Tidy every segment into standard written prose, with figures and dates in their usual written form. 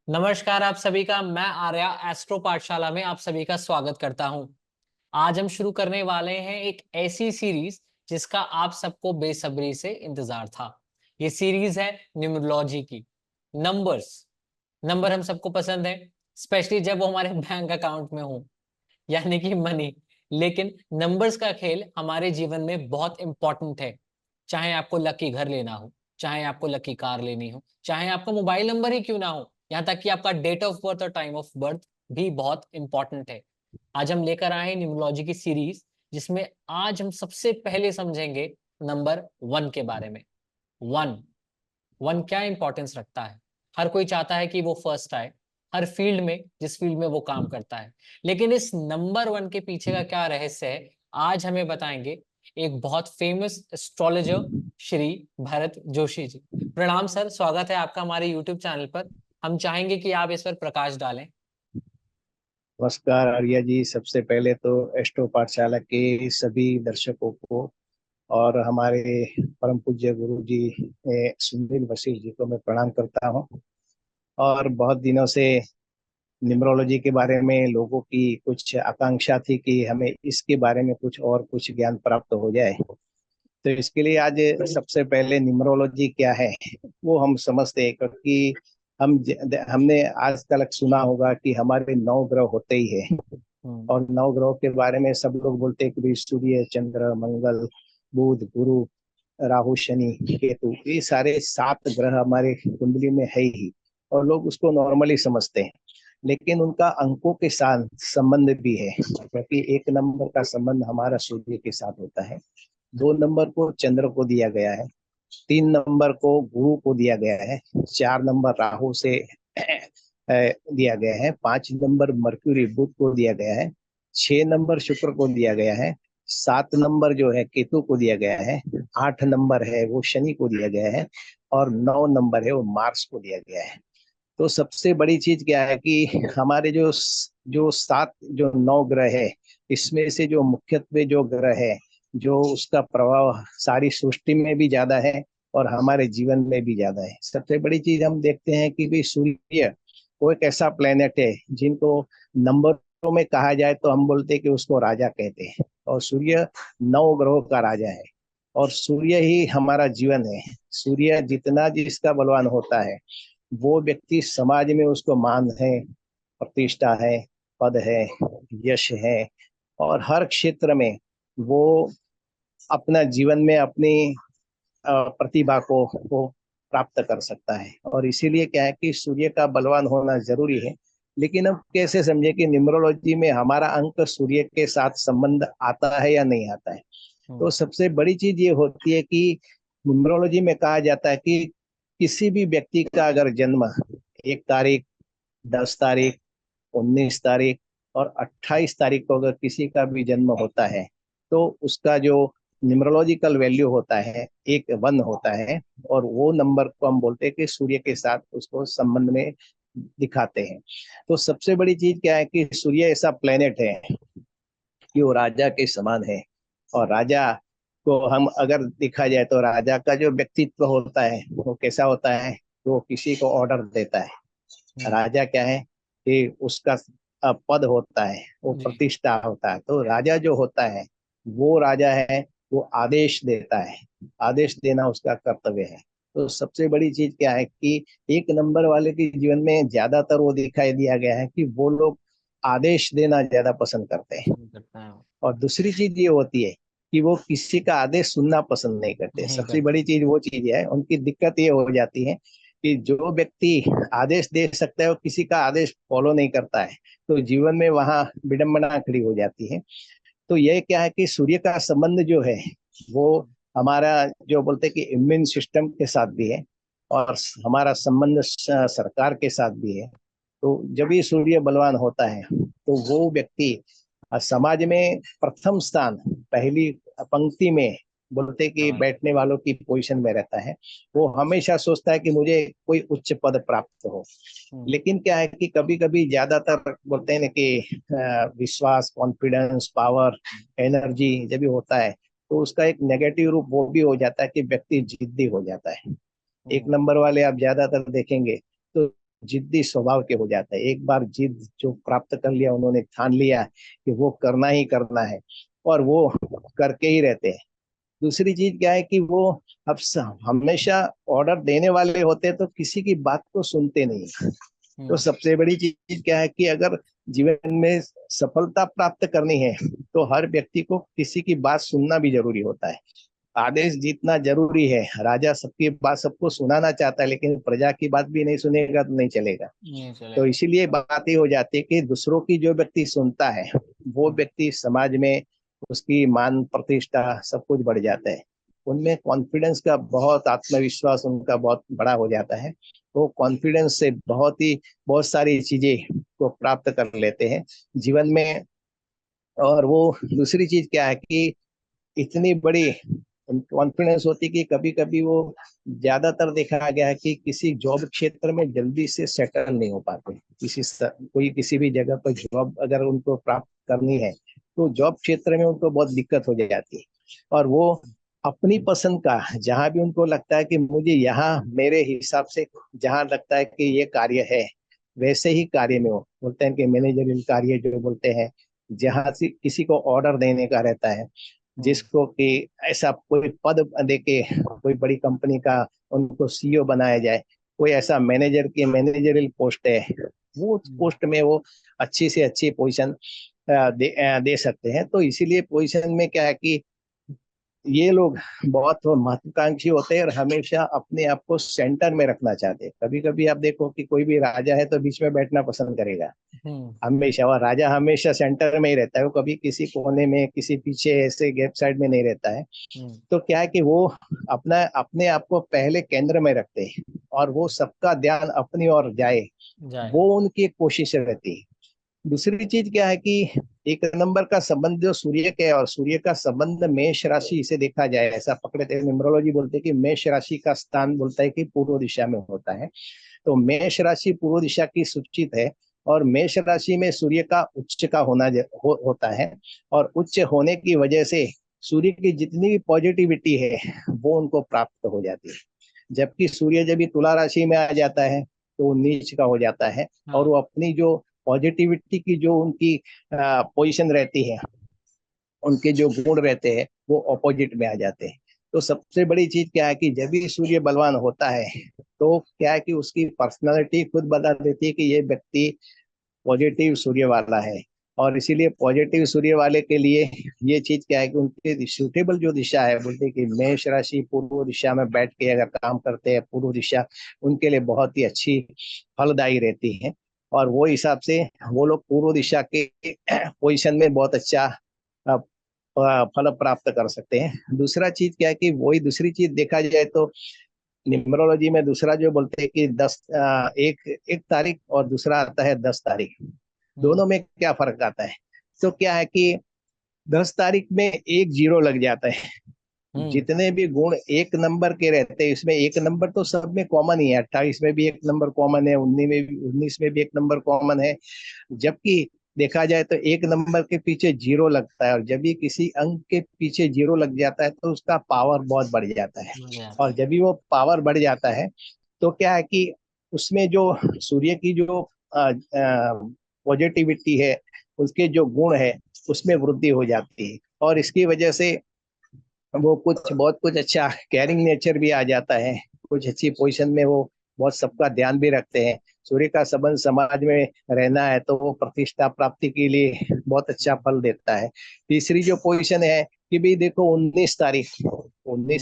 नमस्कार आप सभी का। मैं आर्या एस्ट्रो पाठशाला में आप सभी का स्वागत करता हूं। आज हम शुरू करने वाले हैं एक ऐसी सीरीज जिसका आप सबको बेसब्री से इंतजार था। ये सीरीज है न्यूमरोलॉजी की। नंबर्स। नंबर हम सबको पसंद है, स्पेशली जब वो हमारे बैंक अकाउंट में हो, यानी कि मनी। लेकिन नंबर्स का खेल हमारे जीवन में बहुत इंपॉर्टेंट है। चाहे आपको लकी घर लेना हो, चाहे आपको लकी कार लेनी हो, चाहे आपका मोबाइल नंबर ही क्यों ना हो, यहाँ तक कि आपका डेट ऑफ बर्थ और टाइम ऑफ बर्थ भी बहुत इंपॉर्टेंट है। आज हम लेकर आए न्यूमरोलॉजी की सीरीज, जिसमें आज हम सबसे पहले समझेंगे नंबर 1 के बारे में। वन। वन क्या इंपॉर्टेंस रखता है? हर कोई चाहता है कि वो फर्स्ट आए, हर फील्ड में, जिस फील्ड में वो काम करता है। लेकिन इस नंबर 1 के पीछे का क्या रहस्य है, आज हमें बताएंगे एक बहुत फेमस एस्ट्रोलॉजर, श्री भरत जोशी जी। प्रणाम सर, स्वागत है आपका हमारे यूट्यूब चैनल पर। हम चाहेंगे कि आप इस पर प्रकाश डालें। नमस्कार आर्या जी। सबसे पहले तो एस्ट्रो पाठशाला के सभी दर्शकों को और हमारे परम पूज्य गुरु जी सुनील वशिष्ठ जी को मैं प्रणाम करता हूँ। और बहुत दिनों से न्यूमरोलॉजी के बारे में लोगों की कुछ आकांक्षा थी कि हमें इसके बारे में कुछ ज्ञान प्राप्त हो जाए। तो इसके लिए आज सबसे पहले न्यूमरोलॉजी क्या है वो हम समझते हैं, क्योंकि हमने आज तक सुना होगा कि हमारे 9 ग्रह होते ही है। हम्म। और 9 ग्रहों के बारे में सब लोग बोलते हैं कि भाई सूर्य, चंद्र, मंगल, बुध, गुरु, राहु, शनि, केतु, ये सारे 7 ग्रह हमारे कुंडली में है ही। और लोग उसको नॉर्मली समझते हैं, लेकिन उनका अंकों के साथ संबंध भी है, क्योंकि 1 नंबर का संबंध हमारा सूर्य के साथ होता है। 2 नंबर को चंद्र को दिया गया है। 3 नंबर को गुरु को दिया गया है। 4 नंबर राहु से दिया गया है। 5 नंबर मर्क्यूरी बुध को दिया गया है। 6 नंबर शुक्र को दिया गया है। 7 नंबर जो है केतु को दिया गया है। 8 नंबर है वो शनि को दिया गया है। और 9 नंबर है वो मार्स को दिया गया है। तो सबसे बड़ी चीज क्या है कि हमारे जो जो सात जो 9 ग्रह है, इसमें से जो मुख्यत्वे जो ग्रह है, जो उसका प्रभाव सारी सृष्टि में भी ज्यादा है और हमारे जीवन में भी ज्यादा है। सबसे बड़ी चीज हम देखते हैं कि भाई सूर्य वो एक ऐसा प्लेनेट है जिनको नंबरों में कहा जाए तो हम बोलते हैं कि उसको राजा कहते हैं। और सूर्य 9 ग्रहों का राजा है। और सूर्य ही हमारा जीवन है। सूर्य जितना जिसका बलवान होता है, वो व्यक्ति समाज में उसको मान है, प्रतिष्ठा है, पद है, यश है। और हर क्षेत्र में वो अपना जीवन में अपनी प्रतिभा को वो प्राप्त कर सकता है। और इसीलिए क्या है कि सूर्य का बलवान होना जरूरी है। लेकिन अब कैसे समझे कि न्यूमरोलॉजी में हमारा अंक सूर्य के साथ संबंध आता है या नहीं आता है। हम्म। तो सबसे बड़ी चीज ये होती है कि न्यूमरोलॉजी में कहा जाता है कि किसी भी व्यक्ति का अगर जन्म 1 तारीख, 10 तारीख, 19 तारीख और 28 तारीख को अगर किसी का भी जन्म होता है, तो उसका जो न्यूमरोलॉजिकल वैल्यू होता है 1 होता है। और वो नंबर को हम बोलते हैं कि सूर्य के साथ उसको संबंध में दिखाते हैं। तो सबसे बड़ी चीज क्या है कि सूर्य ऐसा प्लेनेट है कि वो राजा के समान है। और राजा को हम अगर देखा जाए तो राजा का जो व्यक्तित्व होता है वो कैसा होता है, वो किसी को ऑर्डर देता है। हम्म। राजा क्या है कि उसका पद होता है, वो जी। प्रतिष्ठा होता है। तो राजा जो होता है वो राजा है, वो आदेश देता है। आदेश देना उसका कर्तव्य है। तो सबसे बड़ी चीज क्या है कि 1 नंबर वाले के जीवन में ज्यादातर वो दिखाई दिया गया है कि वो लोग आदेश देना ज्यादा पसंद करते हैं। पसंद करता है। और दूसरी चीज ये होती है कि वो किसी का आदेश सुनना पसंद नहीं करते। नहीं सबसे करते। बड़ी चीज वो चीज है, उनकी दिक्कत ये हो जाती है कि जो व्यक्ति आदेश दे सकता है वो किसी का आदेश फॉलो नहीं करता है। तो जीवन में वहां विडंबना खड़ी हो जाती है। तो ये क्या है कि सूर्य का संबंध जो है वो हमारा जो बोलते हैं कि इम्यून सिस्टम के साथ भी है। और हमारा संबंध सरकार के साथ भी है। तो जब भी सूर्य बलवान होता है तो वो व्यक्ति समाज में प्रथम स्थान, पहली पंक्ति में बोलते कि बैठने वालों की पोजीशन में रहता है। वो हमेशा सोचता है कि मुझे कोई उच्च पद प्राप्त हो। हम्म। लेकिन क्या है कि कभी कभी ज्यादातर बोलते हैं ना कि विश्वास, कॉन्फिडेंस, पावर, एनर्जी जब भी होता है तो उसका एक नेगेटिव रूप वो भी हो जाता है कि व्यक्ति जिद्दी हो जाता है। एक हम्म। नंबर वाले आप ज्यादातर देखेंगे तो जिद्दी स्वभाव के हो जाते हैं। एक बार जिद जो प्राप्त कर लिया, उन्होंने ठान लिया कि वो करना ही करना है, और वो करके ही रहते हैं। दूसरी चीज क्या है कि वो अब हमेशा ऑर्डर देने वाले होते हैं, तो किसी की बात को सुनते नहीं। तो सबसे बड़ी चीज क्या है कि अगर जीवन में सफलता प्राप्त करनी है, तो हर व्यक्ति को किसी की बात सुनना भी जरूरी होता है। आदेश जीतना जरूरी है। राजा सबकी बात सबको सुनाना चाहता है, लेकिन प्रजा की बात भी नहीं सुनेगा तो नहीं चलेगा। नहीं तो चलेगा। इसीलिए बात ये हो जाती है कि दूसरों की जो व्यक्ति सुनता है, वो व्यक्ति समाज में उसकी मान प्रतिष्ठा सब कुछ बढ़ जाता है। उनमें कॉन्फिडेंस का बहुत, आत्मविश्वास उनका बहुत बड़ा हो जाता है। वो कॉन्फिडेंस से बहुत सारी चीजें को प्राप्त कर लेते हैं जीवन में। और वो दूसरी चीज क्या है कि इतनी बड़ी कॉन्फिडेंस होती कि कभी कभी वो, ज्यादातर देखा गया है कि किसी जॉब क्षेत्र में जल्दी से सेटल नहीं हो पाते। कोई किसी भी जगह पर जॉब अगर उनको प्राप्त करनी है, तो जॉब क्षेत्र में उनको बहुत दिक्कत हो जाती है। और वो अपनी पसंद का, जहां भी उनको लगता है कि मुझे यहाँ मेरे हिसाब से जहां लगता है कि ये कार्य है, वैसे ही कार्य में, वो बोलते हैं कि मैनेजरियल कार्य जो बोलते हैं, जहां से किसी को ऑर्डर देने का रहता है, जिसको कि ऐसा कोई पद देके कोई बड़ी कंपनी का उनको सीईओ बनाया जाए, कोई ऐसा मैनेजर की मैनेजरियल पोस्ट है, वो पोस्ट में वो अच्छी से अच्छी पोजीशन दे सकते हैं। तो इसीलिए पोजीशन में क्या है कि ये लोग बहुत महत्वाकांक्षी होते हैं और हमेशा अपने आप को सेंटर में रखना चाहते हैं। कभी कभी आप देखो कि कोई भी राजा है तो बीच में बैठना पसंद करेगा हमेशा, और राजा हमेशा सेंटर में ही रहता है। वो कभी किसी कोने में, किसी पीछे ऐसे गैप साइड में नहीं रहता है। तो क्या है कि वो अपने आप को पहले केंद्र में रखते हैं, और वो सबका ध्यान अपनी ओर जाए, वो उनकी एक कोशिश रहती है। दूसरी चीज क्या है कि एक नंबर का संबंध जो सूर्य के, और सूर्य का संबंध मेष राशि से देखा जाए, ऐसा पकड़ते हैं न्यूमरोलॉजी बोलते हैं कि मेष राशि का स्थान बोलता है कि पूर्व दिशा में होता है। तो मेष राशि पूर्व दिशा की सूचित है, और मेष राशि में सूर्य का उच्च का होता है। और उच्च होने की वजह से सूर्य की जितनी भी पॉजिटिविटी है, वो उनको प्राप्त हो जाती है। जबकि सूर्य जब भी तुला राशि में आ जाता है, तो वो नीच का हो जाता है, और वो अपनी जो पॉजिटिविटी की जो उनकी पोजीशन रहती है, उनके जो गुण रहते हैं, वो ऑपोजिट में आ जाते हैं। तो सबसे बड़ी चीज क्या है कि जब भी सूर्य बलवान होता है, तो क्या है कि उसकी पर्सनालिटी खुद बता देती है कि ये व्यक्ति पॉजिटिव सूर्य वाला है। और इसीलिए पॉजिटिव सूर्य वाले के लिए ये चीज क्या है कि उनके सूटेबल जो दिशा है, बोलते हैं कि मेष राशि पूर्व दिशा में बैठ के अगर काम करते हैं, पूर्व दिशा उनके लिए बहुत ही अच्छी फलदायी रहती है। और वो हिसाब से वो लोग पूर्व दिशा के पोजिशन में बहुत अच्छा फल प्राप्त कर सकते हैं। दूसरा चीज क्या है कि वही दूसरी चीज देखा जाए तो न्यूमरोलॉजी में दूसरा जो बोलते हैं कि एक एक तारीख और दूसरा आता है 10 तारीख। दोनों में क्या फर्क आता है? तो क्या है कि 10 तारीख में एक जीरो लग जाता है। जितने भी गुण एक नंबर के रहते हैं, इसमें एक नंबर तो सब में कॉमन ही है। 28 में भी एक नंबर कॉमन है, 19 में भी एक नंबर कॉमन है। जबकि देखा जाए तो एक नंबर के पीछे जीरो लगता है, और जब भी किसी अंक के पीछे जीरो लग जाता है, तो उसका पावर बहुत बढ़ जाता है। और जब भी वो पावर बढ़ जाता है, तो क्या है कि उसमें जो सूर्य की जो पॉजिटिविटी है, उसके जो गुण है, उसमें वृद्धि हो जाती है। और इसकी वजह से वो बहुत कुछ अच्छा केयरिंग नेचर भी आ जाता है। कुछ अच्छी पोजीशन में वो बहुत सबका ध्यान भी रखते हैं। सूर्य का संबंध समाज में रहना है, तो वो प्रतिष्ठा प्राप्ति के लिए बहुत अच्छा फल देता है। तीसरी जो पोजीशन है कि भी देखो 19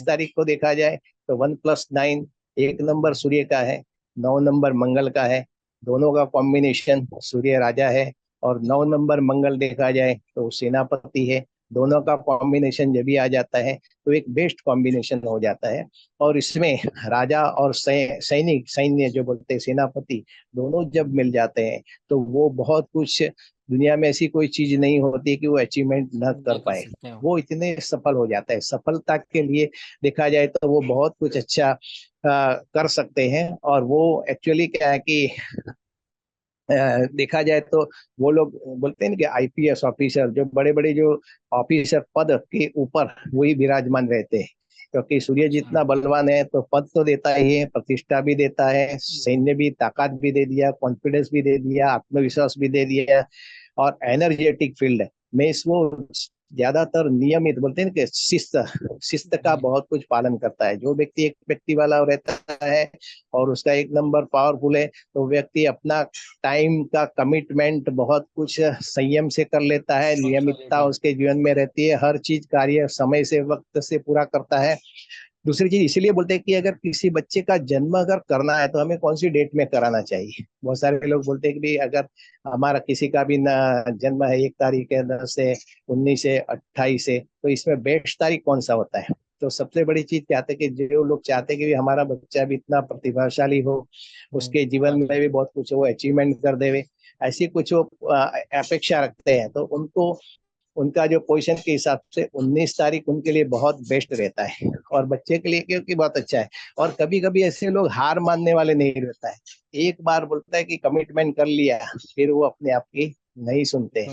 तारीख को देखा जाए तो 1+9, एक नंबर सूर्य का है, 9 नंबर मंगल का है। दोनों का कॉम्बिनेशन, सूर्य राजा है और 9 नंबर मंगल देखा जाए तो सेनापति है। दोनों का कॉम्बिनेशन जब भी आ जाता है, तो एक बेस्ट कॉम्बिनेशन हो जाता है। और इसमें राजा और सैन्य जो बोलते हैं सेनापति, दोनों जब मिल जाते हैं, तो वो बहुत कुछ, दुनिया में ऐसी कोई चीज नहीं होती कि वो अचीवमेंट न कर पाए। वो इतने सफल हो जाता है। सफलता के लिए देखा जाए तो वो बहुत कुछ अच्छा कर सकते हैं। और वो एक्चुअली क्या है कि देखा जाए तो वो लोग बोलते हैं ना कि आईपीएस ऑफिसर, जो बड़े बड़े जो ऑफिसर पद के ऊपर वही विराजमान रहते हैं। क्योंकि सूर्य जितना बलवान है तो पद तो देता ही है, प्रतिष्ठा भी देता है, सैन्य भी, ताकत भी दे दिया, कॉन्फिडेंस भी दे दिया, आत्मविश्वास भी दे दिया, और एनर्जेटिक फील्ड है। मैं इसको ज्यादातर नियमित बोलते हैं कि शिस्त, शिस्त का बहुत कुछ पालन करता है। जो व्यक्ति एक व्यक्ति वाला रहता है और उसका एक नंबर पावरफुल है, तो व्यक्ति अपना टाइम का कमिटमेंट बहुत कुछ संयम से कर लेता है, नियमितता उसके जीवन में रहती है, हर चीज कार्य समय से, वक्त से पूरा करता है। दूसरी चीज इसीलिए बोलते हैं कि अगर किसी बच्चे का जन्म अगर करना है तो हमें कौन सी डेट में कराना चाहिए। बहुत सारे लोग बोलते हैं कि भाई अगर हमारा किसी का भी जन्म है 1 तारीख है, 10 है, 19 है, 28 है, तो इसमें बेस्ट तारीख कौन सा होता है। तो सबसे बड़ी चीज क्या है कि जो लोग चाहते हैं कि हमारा बच्चा भी इतना प्रतिभाशाली हो, उसके जीवन में भी बहुत कुछ वो अचीवमेंट कर देवे, ऐसी कुछ वो अपेक्षा रखते हैं, तो उनको उनका जो पोजीशन के हिसाब से 19 तारीख उनके लिए बहुत बेस्ट रहता है, और बच्चे के लिए क्योंकि बहुत अच्छा है। और कभी कभी ऐसे लोग हार मानने वाले नहीं रहता है, एक बार बोलता है कि कमिटमेंट कर लिया, फिर वो अपने आप की नहीं सुनते।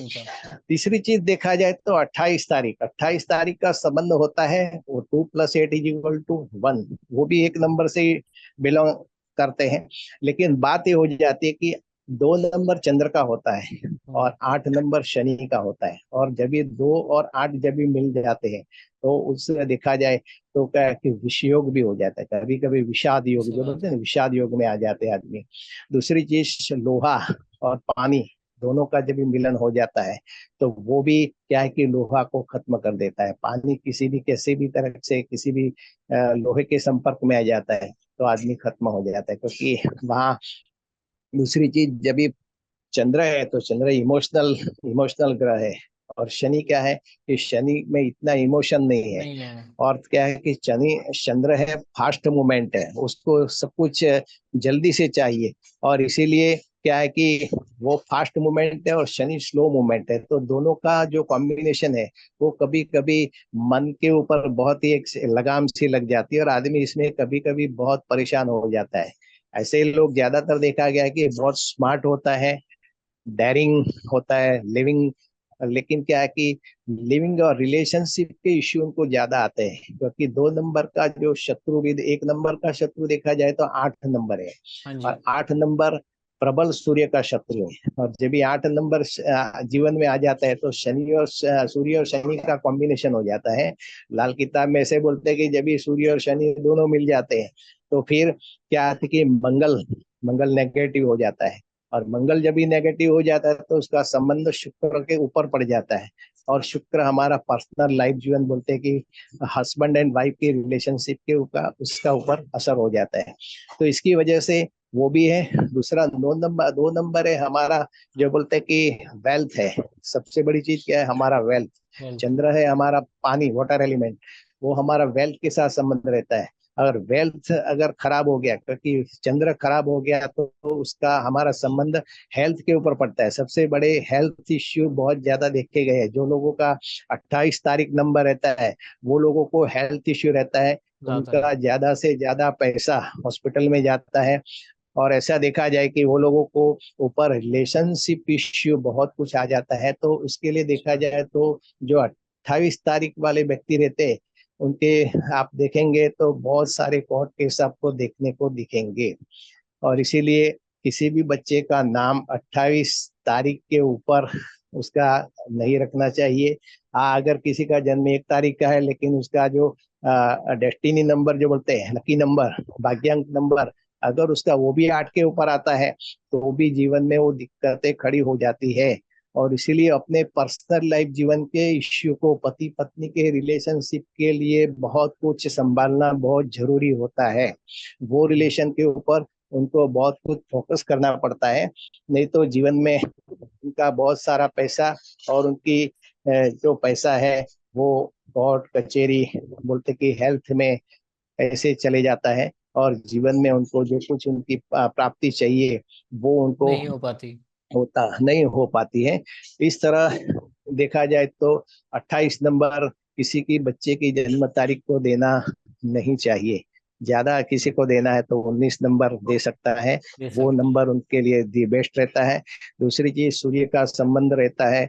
तीसरी चीज देखा जाए तो 28 तारीख, 28 तारीख का संबंध होता है वो 2 + 8 = 1, वो भी एक नंबर से बिलोंग करते हैं। लेकिन बात ये हो जाती है कि 2 नंबर चंद्र का होता है और 8 नंबर शनि का होता है, और जब ये 2 और 8 जब भी मिल जाते हैं तो उससे देखा जाए तो क्या है कि विषयोग भी हो जाता है, कभी कभी विषाद योग, जो बोलते हैं ना, विषाद योग में आ जाते हैं आदमी। दूसरी चीज लोहा और पानी दोनों का जब भी मिलन हो जाता है तो वो भी क्या है कि लोहा को खत्म कर देता है। पानी किसी भी कैसे भी तरह से किसी भी लोहे के संपर्क में आ जाता है तो आदमी खत्म हो जाता है, क्योंकि वहाँ दूसरी चीज जब भी चंद्र है तो चंद्र इमोशनल इमोशनल ग्रह है, और शनि क्या है कि शनि में इतना इमोशन नहीं है। और क्या है कि शनि चंद्र है फास्ट मूवमेंट है, उसको सब कुछ जल्दी से चाहिए, और इसीलिए क्या है कि वो फास्ट मूवमेंट है और शनि स्लो मूवमेंट है, तो दोनों का जो कॉम्बिनेशन है वो कभी कभी मन के ऊपर बहुत ही एक लगाम सी लग जाती है, और आदमी इसमें कभी कभी बहुत परेशान हो जाता है। ऐसे लोग ज्यादातर देखा गया है कि बहुत स्मार्ट होता है, डेयरिंग होता है, लिविंग, लेकिन क्या है कि लिविंग और रिलेशनशिप के इश्यू उनको ज्यादा आते हैं, क्योंकि 2 नंबर का जो शत्रु भी, 1 नंबर का शत्रु देखा जाए तो 8 नंबर है, और 8 नंबर प्रबल सूर्य का शत्रु है। और जब भी 8 नंबर जीवन में आ जाता है तो शनि और सूर्य और शनि का कॉम्बिनेशन हो जाता है। लाल किताब में ऐसे बोलते हैं कि जब भी सूर्य और शनि दोनों मिल जाते हैं तो फिर क्या है कि मंगल मंगल नेगेटिव हो जाता है, और मंगल जब भी नेगेटिव हो जाता है तो उसका संबंध शुक्र के ऊपर पड़ जाता है, और शुक्र हमारा पर्सनल लाइफ जीवन बोलते हैं कि हस्बैंड एंड वाइफ के रिलेशनशिप के ऊपर उसका ऊपर असर हो जाता है। तो इसकी वजह से वो भी है। दूसरा 2 नंबर है हमारा, जो बोलते हैं कि वेल्थ है। सबसे बड़ी चीज क्या है, हमारा वेल्थ। चंद्र है हमारा पानी, वाटर एलिमेंट, वो हमारा वेल्थ के साथ संबंध रहता है। अगर वेल्थ अगर खराब हो गया, क्योंकि चंद्र खराब हो गया तो उसका हमारा संबंध हेल्थ के ऊपर पड़ता है। सबसे बड़े हेल्थ इश्यू बहुत ज्यादा देखे गए हैं। जो लोगों का 28 तारीख नंबर रहता है वो लोगों को हेल्थ इश्यू रहता है, उनका ज्यादा से ज्यादा पैसा हॉस्पिटल में जाता है। और ऐसा देखा जाए कि वो लोगों को ऊपर रिलेशनशिप इश्यू बहुत कुछ आ जाता है। तो उसके लिए देखा जाए तो जो 28 तारीख वाले व्यक्ति रहते हैं उनके आप देखेंगे तो बहुत सारे कोर्ट केस आपको देखने को दिखेंगे। और इसीलिए किसी भी बच्चे का नाम 28 तारीख के ऊपर उसका नहीं रखना चाहिए। हाँ, अगर किसी का जन्म 1 तारीख का है लेकिन उसका जो डेस्टिनी नंबर जो बोलते हैं, लकी नंबर, भाग्यांक नंबर, अगर उसका वो भी 8 के ऊपर आता है तो वो भी जीवन में वो दिक्कतें खड़ी हो जाती है। और इसीलिए अपने पर्सनल लाइफ जीवन के इश्यू को, पति पत्नी के रिलेशनशिप के लिए बहुत कुछ संभालना बहुत जरूरी होता है। वो रिलेशन के ऊपर उनको बहुत कुछ फोकस करना पड़ता है, नहीं तो जीवन में उनका बहुत सारा पैसा और उनकी जो पैसा है वो कोर्ट कचेरी बोलते कि हेल्थ में ऐसे चले जाता है, और जीवन में उनको जो कुछ उनकी प्राप्ति चाहिए वो उनको नहीं हो पाती, होता नहीं हो पाती है। इस तरह देखा जाए तो 28 नंबर किसी की बच्चे की जन्म तारीख को देना नहीं चाहिए। ज्यादा किसी को देना है तो 19 नंबर दे सकता है, वो नंबर उनके लिए दी बेस्ट रहता है। दूसरी चीज सूर्य का संबंध रहता है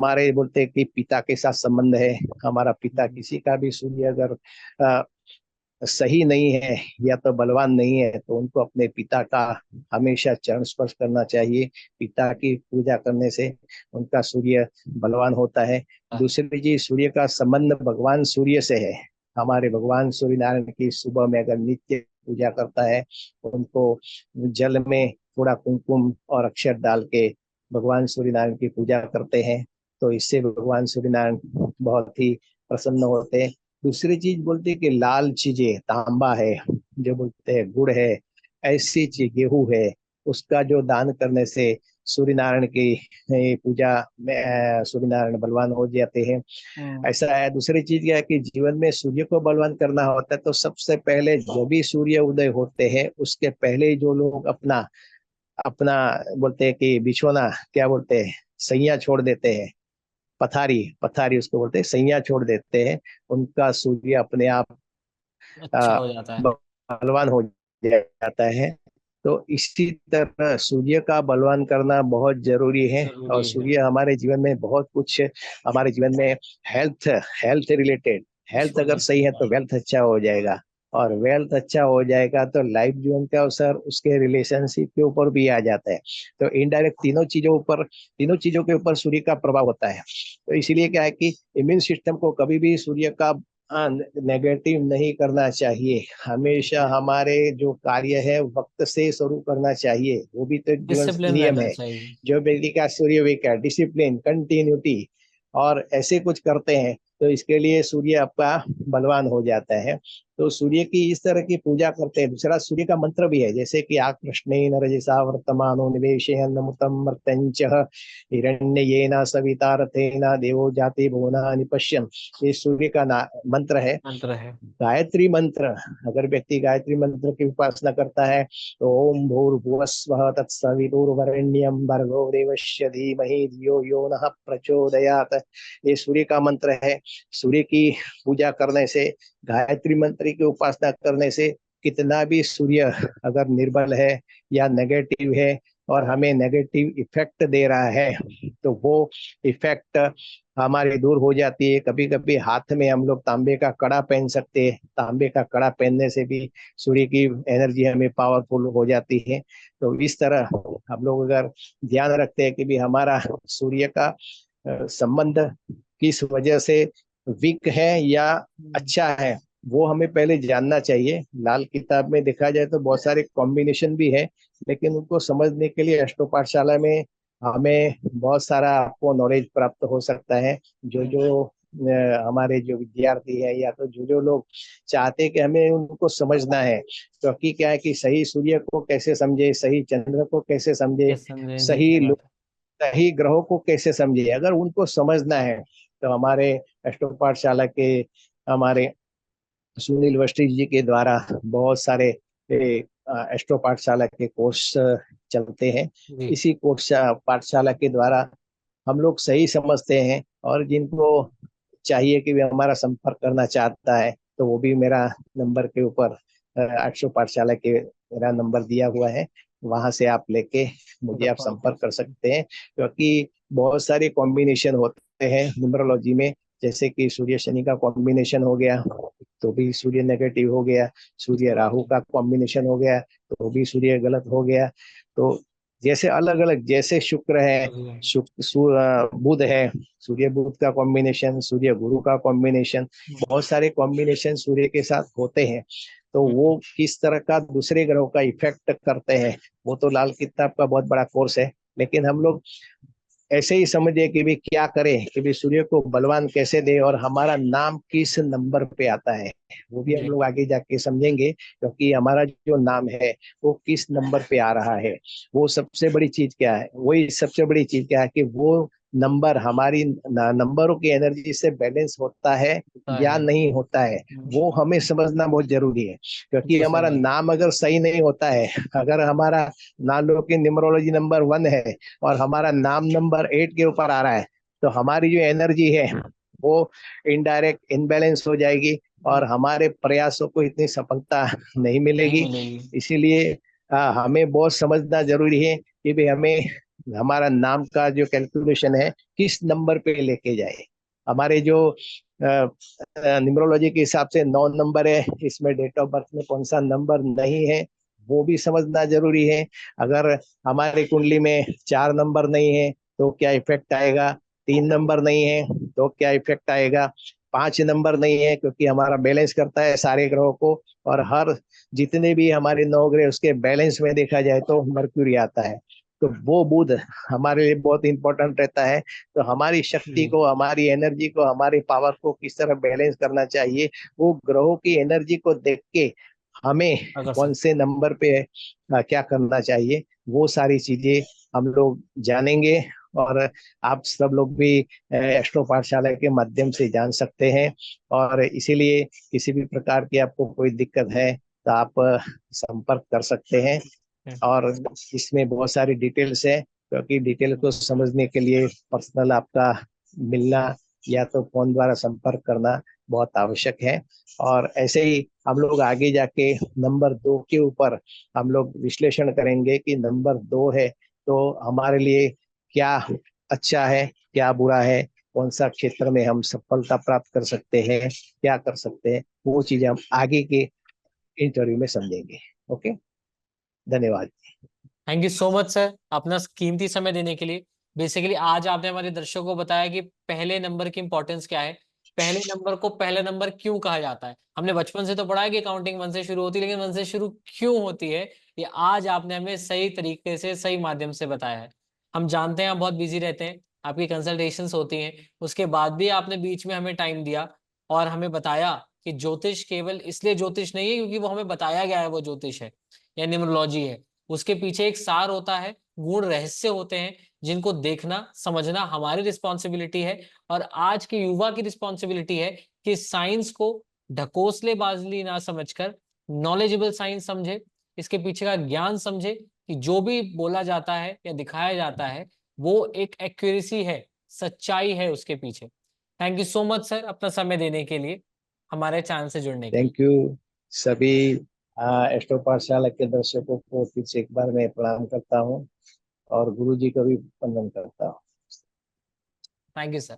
हमारे बोलते हैं कि पिता के साथ संबंध है। हमारा पिता, किसी का भी सूर्य अगर अ, सही नहीं है या तो बलवान नहीं है, तो उनको अपने पिता का हमेशा चरण स्पर्श करना चाहिए। पिता की पूजा करने से उनका सूर्य बलवान होता है। दूसरी चीज, सूर्य का संबंध भगवान सूर्य से है। हमारे भगवान सूर्य नारायण की सुबह में अगर नित्य पूजा करता है, उनको जल में थोड़ा कुमकुम और अक्षर डाल के भगवान सूर्य नारायण की पूजा करते हैं, तो इससे भगवान सूर्य नारायण बहुत ही प्रसन्न होते हैं। दूसरी चीज बोलते हैं कि लाल चीजें, तांबा है, जो बोलते हैं गुड़ है, ऐसी चीज, गेहूं है, उसका जो दान करने से सूर्य नारायण की पूजा में सूर्य नारायण बलवान हो जाते हैं। ऐसा है। दूसरी चीज क्या है कि जीवन में सूर्य को बलवान करना होता है, तो सबसे पहले जब भी सूर्य उदय होते हैं उसके पहले ही जो लोग अपना अपना बोलते हैं कि बिछोना, क्या बोलते हैं, सैया छोड़ देते हैं, पथारी पथारी उसको बोलते हैं, सैया छोड़ देते हैं, उनका सूर्य अपने आप अच्छा हो जाता है। बलवान हो जाता है। तो इसी तरह सूर्य का बलवान करना बहुत जरूरी है। और जरूरी है। सूर्य हमारे जीवन में बहुत कुछ, हमारे जीवन में हेल्थ हेल्थ रिलेटेड, हेल्थ इसको अगर देख सही है सकते तो हैं। वेल्थ अच्छा हो जाएगा, और वेल्थ अच्छा हो जाएगा तो लाइफ जीवन का अवसर उसके रिलेशनशिप के ऊपर भी आ जाता है। तो इनडायरेक्ट तीनों चीजों के ऊपर सूर्य का प्रभाव होता है। तो इसीलिए क्या है कि इम्यून सिस्टम को कभी भी सूर्य का नेगेटिव नहीं करना चाहिए। हमेशा हमारे जो कार्य है वक्त से शुरू करना चाहिए, वो भी तो एक जीवन डिसिप्लिन नियम रहना है। चाहिए। जो व्यक्ति का सूर्य वे का डिसिप्लिन, कंटिन्यूटी और ऐसे कुछ करते हैं, तो इसके लिए सूर्य आपका बलवान हो जाता है। तो सूर्य की इस तरह की पूजा करते हैं। दूसरा, सूर्य का मंत्र भी है, जैसे कि आकृष्णेन रजसा वर्तमानो निवेशयन्नमृतं मर्त्यञ्च हिरण्येन सविता रथेन देवो जाति भुवनानि पश्यन्। ये सूर्य का मंत्र है। मंत्र है। गायत्री मंत्र, अगर व्यक्ति गायत्री मंत्र की उपासना करता है, तो ओम भूर्भुवस्वः तत्सवितुर्वरेण्यं भर्गो देवस्य धीमहि धियो यो नः प्रचोदयात्, ये सूर्य का मंत्र है। सूर्य की पूजा करने से, गायत्री मंत्र की उपासना करने से, कितना भी सूर्य अगर निर्बल है या नेगेटिव है और हमें नेगेटिव इफेक्ट दे रहा है, तो वो इफेक्ट हमारी दूर हो जाती है। कभी कभी हाथ में हम लोग तांबे का कड़ा पहन सकते हैं, तांबे का कड़ा पहनने से भी सूर्य की एनर्जी हमें पावरफुल हो जाती है। तो इस तरह हम लोग अगर ध्यान रखते हैं कि भी हमारा सूर्य का संबंध किस वजह से वीक है या अच्छा है, वो हमें पहले जानना चाहिए। लाल किताब में देखा जाए तो बहुत सारे कॉम्बिनेशन भी है, लेकिन उनको समझने के लिए अष्टो पाठशाला में हमें बहुत सारा आपको नॉलेज प्राप्त हो सकता है। जो जो हमारे जो विद्यार्थी है या तो जो जो लोग चाहते हैं कि हमें उनको समझना है, क्योंकि क्या है कि सही सूर्य को कैसे समझे, सही चंद्र को कैसे समझे, ये समझे जी, सही क्या बात है। सही ग्रहों को कैसे समझे, अगर उनको समझना है तो हमारे अष्टो पाठशाला के हमारे सुनील वस्त्री जी के द्वारा बहुत सारे एस्ट्रो पाठशाला के कोर्स चलते हैं। जी। इसी कोर्स पाठशाला के द्वारा हम लोग सही समझते हैं, और जिनको चाहिए कि वे हमारा संपर्क करना चाहता है, तो वो भी मेरा नंबर के ऊपर 800 पाठशाला के मेरा नंबर दिया हुआ है, वहां से आप लेके मुझे आप संपर्क कर सकते हैं। क्योंकि बहुत सारे कॉम्बिनेशन होते हैं न्यूमरोलॉजी में, जैसे कि सूर्य शनि का कॉम्बिनेशन हो गया तो भी सूर्य नेगेटिव हो गया, सूर्य राहु का कॉम्बिनेशन हो गया तो भी सूर्य गलत हो गया। तो जैसे अलग अलग, जैसे शुक्र है, बुध है, सूर्य बुध का कॉम्बिनेशन, सूर्य गुरु का कॉम्बिनेशन, बहुत सारे कॉम्बिनेशन सूर्य के साथ होते हैं। तो वो किस तरह का दूसरे ग्रहों का इफेक्ट करते हैं, वो तो लाल किताब का बहुत बड़ा कोर्स है। लेकिन हम लोग ऐसे ही समझे कि भी क्या करें कि भी सूर्य को बलवान कैसे दे, और हमारा नाम किस नंबर पे आता है, वो भी हम जी। लोग आगे जाके समझेंगे। क्योंकि हमारा जो नाम है वो किस नंबर पे आ रहा है, वो सबसे बड़ी चीज क्या है, वही सबसे बड़ी चीज क्या है कि वो नंबर हमारी नंबरों की एनर्जी से बैलेंस होता है होता या है। नहीं होता है, वो हमें समझना बहुत जरूरी है। क्योंकि बिल्कुल सही हमारा बात। नाम अगर सही नहीं होता है, अगर हमारा नालों की न्यूमरोलॉजी नंबर 1 है और हमारा नाम नंबर 8 के ऊपर आ रहा है, तो हमारी जो एनर्जी है वो इनडायरेक्ट इनबैलेंस हो जाएगी, और हमारे प्रयासों को इतनी सफलता नहीं नहीं मिलेगी। मिलेगी। इसीलिए हमें बहुत समझना जरूरी है कि भाई हमें हमारा नाम का जो कैलकुलेशन है किस नंबर पे लेके जाए। हमारे जो न्यूमरोलॉजी के हिसाब से 9 नंबर है, इसमें डेट ऑफ बर्थ में कौन सा नंबर नहीं है वो भी समझना जरूरी है। अगर हमारी कुंडली में 4 नंबर नहीं है तो क्या इफेक्ट आएगा, 3 नंबर नहीं है तो क्या इफेक्ट आएगा, 5 नंबर नहीं है, क्योंकि हमारा बैलेंस करता है सारे ग्रहों को। और हर जितने भी हमारे 9 ग्रह उसके बैलेंस में देखा जाए तो मर्क्यूरी आता है। तो वो बुध हमारे लिए बहुत इंपॉर्टेंट रहता है। तो हमारी शक्ति को, हमारी एनर्जी को, हमारी पावर को किस तरह बैलेंस करना चाहिए, वो ग्रहों की एनर्जी को देख के हमें अगर कौन सर। से नंबर पे क्या करना चाहिए, वो सारी चीजें हम लोग जानेंगे। और आप सब लोग भी एस्ट्रो पाठशाला के माध्यम से जान सकते हैं। और इसीलिए किसी भी प्रकार की आपको कोई दिक्कत है तो आप संपर्क कर सकते हैं। और इसमें बहुत सारी डिटेल्स है, क्योंकि डिटेल को समझने के लिए पर्सनल आपका मिलना या तो फोन द्वारा संपर्क करना बहुत आवश्यक है। और ऐसे ही हम लोग आगे जाके नंबर 2 के ऊपर हम लोग विश्लेषण करेंगे कि नंबर 2 है तो हमारे लिए क्या अच्छा है, क्या बुरा है, कौन सा क्षेत्र में हम सफलता प्राप्त कर सकते हैं, क्या कर सकते हैं, वो चीजें हम आगे के इंटरव्यू में समझेंगे। ओके, धन्यवाद। Thank you so much sir, अपना कीमती समय देने के लिए। बेसिकली आज आपने हमारे दर्शकों को बताया कि पहले नंबर की इंपॉर्टेंस क्या है, पहले नंबर को पहला नंबर क्यों कहा जाता है। हमने बचपन से तो पढ़ा है कि काउंटिंग 1 से शुरू होती है, लेकिन 1 से शुरू क्यों होती है, ये आज आपने हमें सही तरीके से, सही माध्यम से बताया है। हम जानते हैं आप बहुत बिजी रहते हैं, आपकी कंसल्टेशंस होती हैं, उसके बाद भी आपने बीच में हमें टाइम दिया और हमें बताया कि ज्योतिष केवल इसलिए ज्योतिष नहीं है क्योंकि वो हमें बताया गया है वो ज्योतिष है या न्यूमरोलॉजी है। उसके पीछे एक सार होता है, गूढ़ रहस्य होते हैं, जिनको देखना समझना हमारी रिस्पॉन्सिबिलिटी है। और आज के युवा की रिस्पॉन्सिबिलिटी है कि साइंस को ढकोसलेबाजी ना समझकर नॉलेजेबल साइंस समझे, इसके पीछे का ज्ञान समझे कि जो भी बोला जाता है या दिखाया जाता है वो एक एक्यूरेसी है, सच्चाई है उसके पीछे। Thank you so much sir, अपना समय देने के लिए, हमारे चैनल से जुड़ने के लिए। थैंक यू सभी एस्ट्रो पाठशाला के दर्शकों को फिर से एक बार मैं प्रणाम करता हूँ और गुरु जी को भी वंदन करता हूँ। Thank you sir.